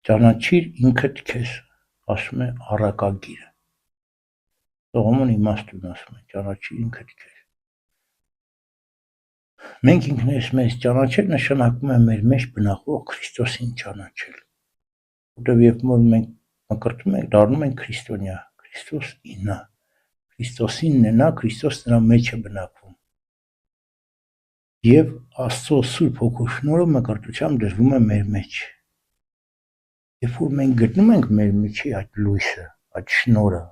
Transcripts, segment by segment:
ճանաչիր ինքդ քեզ, ասում է առակագիրը։ Սողոմոն իմաստուն ասում է, ճանաչիր ինքդ քեզ։ Մենք ինքներս մեզ ճանաչել նշանակում է մեր մեջ բնակվող Քրիստոսին ճանաչել։ Որտեղ երբ որ մենք մկրտում ենք, դառնում ենք քրիստոնյա, Քրիստոս իննա, Քրիստոսինն է նա, Քրիստոս նրա մեջ է բնակվում։ Եվ Աստծո Սուրբ Հոգու շնորհը մկրտությամբ դրվում է մեր մեջ։ Երբ որ մենք գտնում ենք մեր միջի այդ լույսը, այդ շնորհը,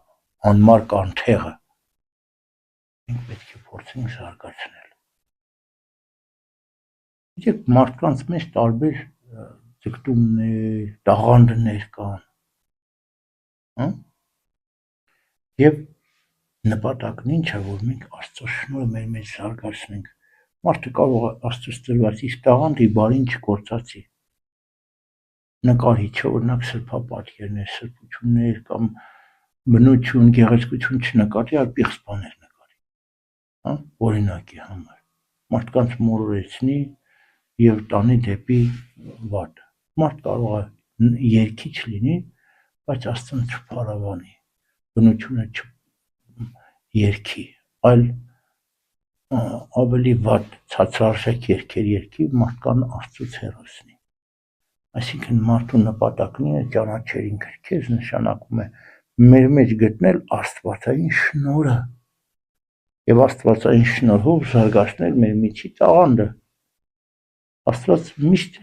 անմար կանթեղը, մենք պետք է փորձենք զարգացնել։ Գիտեք, մարդկանց մեջ տարբեր ձգտումներ, տաղանդներ կան, եւ նպատակն ինչ է, որ մենք Աստծո շնորհը մեր մեջ զարգացնենք։ Մարդը կարող է Աստծուց տրված իսկ տաղանդի բարին չկործածի։ Նկարիչը օրինակ սրբապատկերներ, սրբություններ կամ բնություն, գեղեցկություն չնկատի, այլ պիղծ բաներ նկարի, օրինակի համար, մարդկանց մոլորեցնի եւ տանի դեպի վատ։ Մարդ կարող է երգիչ լինի, բայց Աստծուն չփառաբանի, բնությունը չերքի, այլ ավելի վատ ցածրարժեք երգեր երգի, մարդկան Աստծուց հեռացնի։ Այսինքն մարդու նպատակն է ճանաչել ինքդ քեզ, նշանակում է մեր մեջ գտնել աստվածային շնորհը եւ աստվածային շնորհով զարգացնել մեր միջի տաղանդը։ Աստված միշտ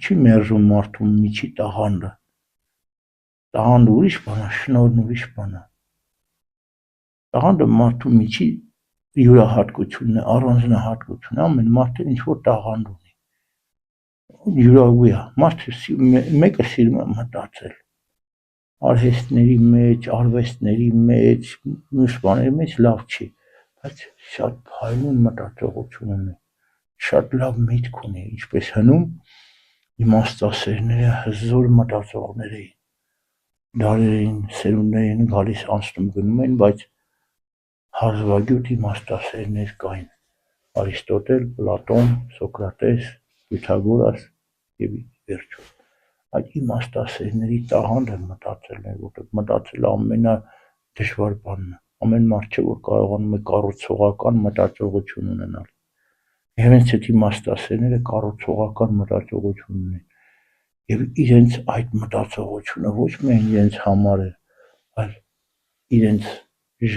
չի մերժում մարդու միջի տաղանդը։ Տաղանդը ուրիշ բան է, շնորհն ուրիշ բան է։ Տաղանդը մարդու միջի յուրահատկությունն է, առանձնահատկություն, ամեն մարդ ինչ որ տաղանդ ունի։ Յուրահատուկ է, մարդը մեկը սիրում է մտածել արհեստների մեջ, արվեստների մեջ, մյուս բաների մեջ լավ չի, բայց շատ փայլուն մտածողություն ունի, շատ լավ միտք ունի, ինչպես հնում իմաստասերները հզոր մտածողներ էին, դարերին, սերունդներին գալիս անցնում գնում են, բայց հազվագյուտ իմաստասերներ կային, Արիստոտել, Պլատոն, Սոկրատես, Պյութագորաս եւ վերջո։ Այդ իմաստասերների տաղանդը մտածելն է, որտեղ մտածելը ամենադժվար բանն է, ամեն մարդ չէ, որ կարողանում է կառուցողական մտածողություն ունենալ։ Հենց այդ իմաստասերները կառուցողական մտածողություն ունեն եւ իրենց այդ մտածողությունը ոչ միայն իրենց համար է, այլ իրենց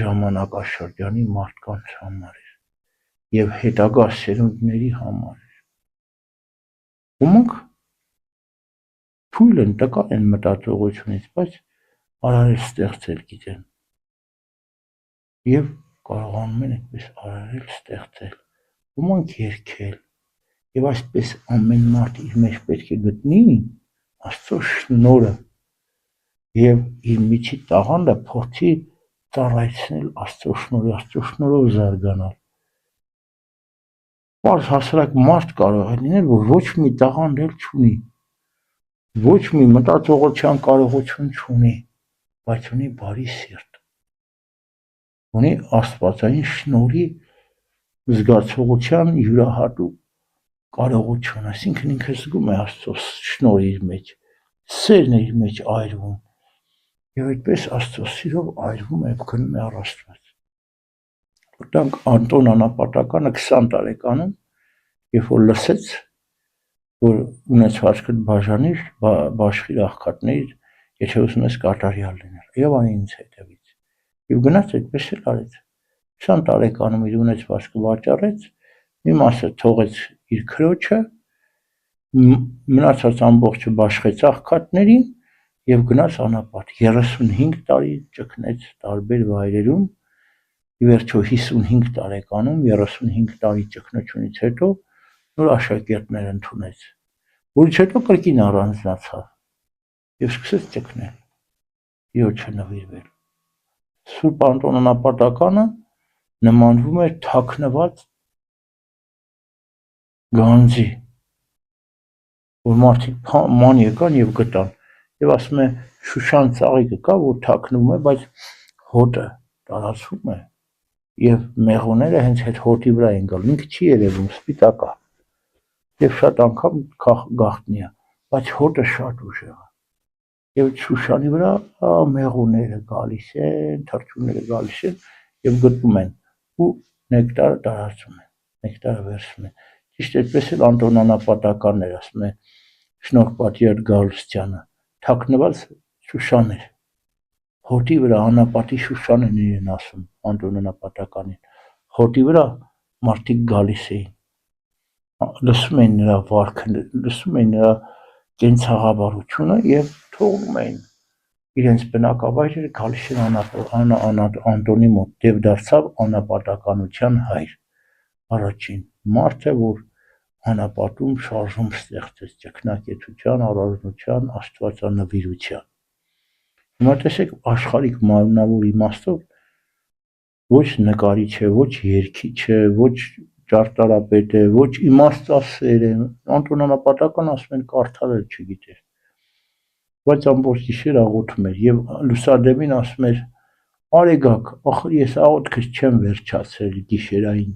ժամանակաշրջանի մարդկանց համար է եւ հետագա սերունդների համար է։ Ոմանք թույլ են, տկար են մտածողությունից, բայց արարել ստեղծել գիտեն եւ կարողանում են այդպես արարել ստեղծել, ոմանք երգել եւ այսպես ամեն մարդ իր մեջ պետք է գտնի Աստծո շնորհը եւ իր միջի տաղանդը փորձի ծառայեցնել Աստծո շնորհի, Աստծո շնորհով զարգանալ։ Պարզ հասարակ մարդ կարող է լինել, որ ոչ մի տաղանդ էլ չունի, ոչ մի մտածողության կարողություն չունի, բայց ունի բարի սիրտ, ունի աստվածային շնորհի զգացողության յուրահատուկ կարողություն, այսինքն ինքը զգում է Աստծո շնորհը իր մեջ, սերն է իր մեջ այրվում եւ այդպես Աստծո սիրով այրվում է, գնում է առ Աստված։ Որտեղ Անտոն Անապատականը 20 տարեկանում, երբ որ լսեց, որ ունեցվածքդ բաժանիր, բաշխիր աղքատներ, եթե ուզում ես կատարյալ լինել, եւ անի ինձ հետևից։ Եվ գնաց այդպես էլ արեց։ 20 տարեկանում իր ունեցվածքը վաճառեց, մի մասը թողեց իր քրոջը, մնացած ամբողջը բաշխեց աղքատներին եւ գնաց անապատ։ 35 տարի ճգնեց տարբեր վայրերում, ի վերջո 55 տարեկանում, 35 տարի ճգնությունից հետո նոր աշակերտներ ընդունեց, որից հետո կրկին առանձնացավ եւ սկսեց ճգնել, Տիրոջը նվիրվել։ Սուրբ Անտոն Անապատականը նմանվում է թաքնված գանձի, որ մարդիկ ման եկան եւ գտան, եւ ասում է Շուշան ծաղիկը կա, որ թաքնվում է, բայց հոտը տարածվում է եւ մեղուները հենց այդ հոտի վրա են գալու, ինքը չի երևում, սպիտակ է եւ շատ անգամ գաղտնի է, բայց հոտը շատ ուժեղ է։ Եվ Շուշանի վրա մեղուները գալիս են, թռչունները գալիս են եւ գտնում են ու նեկտարը տարածում են, նեկտարը վերցնում են։ Ճիշտ այդպես էլ Անտոնանապատականներ, ասում է Շնորհ Պատիար Գալստյանը, թաքնված Շուշան էր։ Հոտի վրա անապատի Շուշան են իրեն ասում Անտոնանապատականին։ Հոտի վրա մարդիկ գալիս էին, լսում էին նրա վարքը, լսում էին նրա կենցաղավարությունը եւ թողնում էին իրենց բնակավայրերը գալիս են Անտոնի մոտ, դեպ դարձավ անապատականության հայր, առաջին մարդը, որ անապատում շարժում ստեղծեց ճգնակեցության, առանձնության, աստվածանվիրության։ Հիմա տեսեք աշխարհիկ մարմնավոր իմաստով ոչ նկարիչ է, ոչ երգիչ է, ոչ ճարտարապետ է, ոչ իմաստասեր է, Անտոնանապատական ասում են կարդալ էլ չգիտեր, բայց ամբողջ գիշեր աղոթում էր եւ լուսադեմին ասում էր արեգակ, ախր ես աղոթքս չեմ վերջացրել գիշերային,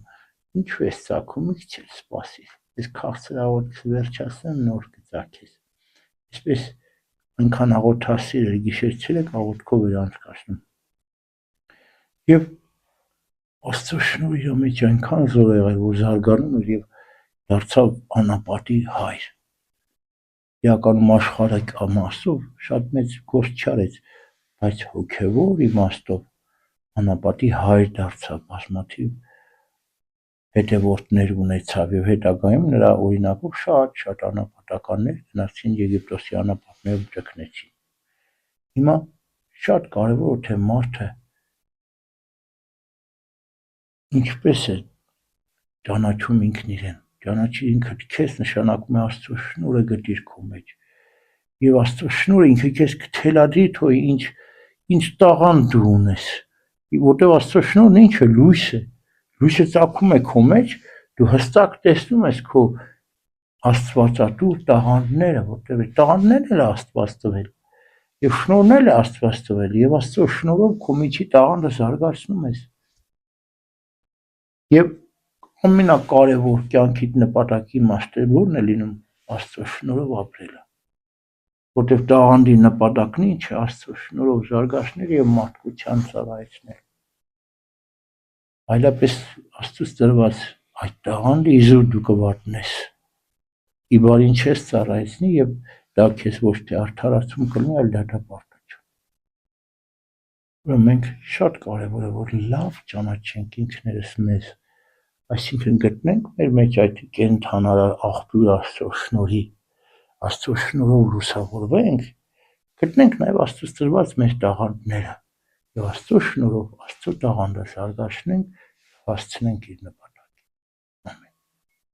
ինչու ես ծագում, մի քիչ սպասիր, ես քաղցր աղոթքս վերջացնեմ, նոր կծագես, այսպես այնքան աղոթասիր էր, գիշեր 3 աղոթքով էր անցկացնում եւ Աստծո շնորհիվ մեջ այնքան զորեղ էր, որ զարգանում էր եւ դարձավ անապատի հայր։ Իրականում աշխարհիկ իմաստով շատ մեծ գործ չարեց, բայց հոգեվոր իմաստով անապատի հայր դարձավ, բազմաթիվ հետևորդներ ունեցավ եւ հետագայում նրա օրինակով շատ անապատականներ գնացին Եգիպտոսի անապատներով ճգնեցին։ Հիմա շատ կարեւոր է թե մարդը ինչպես է ճանաչում ինքն իրեն, ճանաչի ինքդ քեզ նշանակում է Աստծո շնորհը գտիր քո մեջ եւ Աստծո շնորհը ինքը քեզ կթելադրի թո ինչ տաղանդ դու ունես, որտեղ Աստծո շնորհն ինչ է, լույսը ծագում է քո մեջ, դու հստակ տեսնում ես քո աստվածատու տաղանդները, որտեղ տաղանդներն էլ Աստված տվել եւ շնորհն էլ Աստված տվել եւ Աստծո շնորհով քո միջի տաղանդը զարգացնում ես եւ ամենակարևոր կյանքիդ նպատակի իմաստը ո՞րն է լինում Աստծո շնորհով ապրելը, որտեղ տաղանդի նպատակն ինչ է Աստծո շնորհով զարգացնել եւ մարդկության ծառայեցնել, այլապես Աստծոց տրված այդ տաղանդը իզուր դու կվատնես, իբարին չես ծառայեցնի եւ դա քեզ ոչ թե արդարացում կլինի, այլ դատապարտություն։ Ուրեմն մենք շատ կարևոր է որ լավ ճանաչենք ինքներս մեզ, այսինքն գտնենք մեր մեջ այդ կենթանարար աղբյուր Աստծո շնորհի, Աստծո շնորհով լուսավորվենք, գտնենք նաև Աստծո տրված մեր տաղանդները եւ Աստծո շնորհով Աստծո տաղանդը զարգացնենք, հասցնենք իր նպատակին։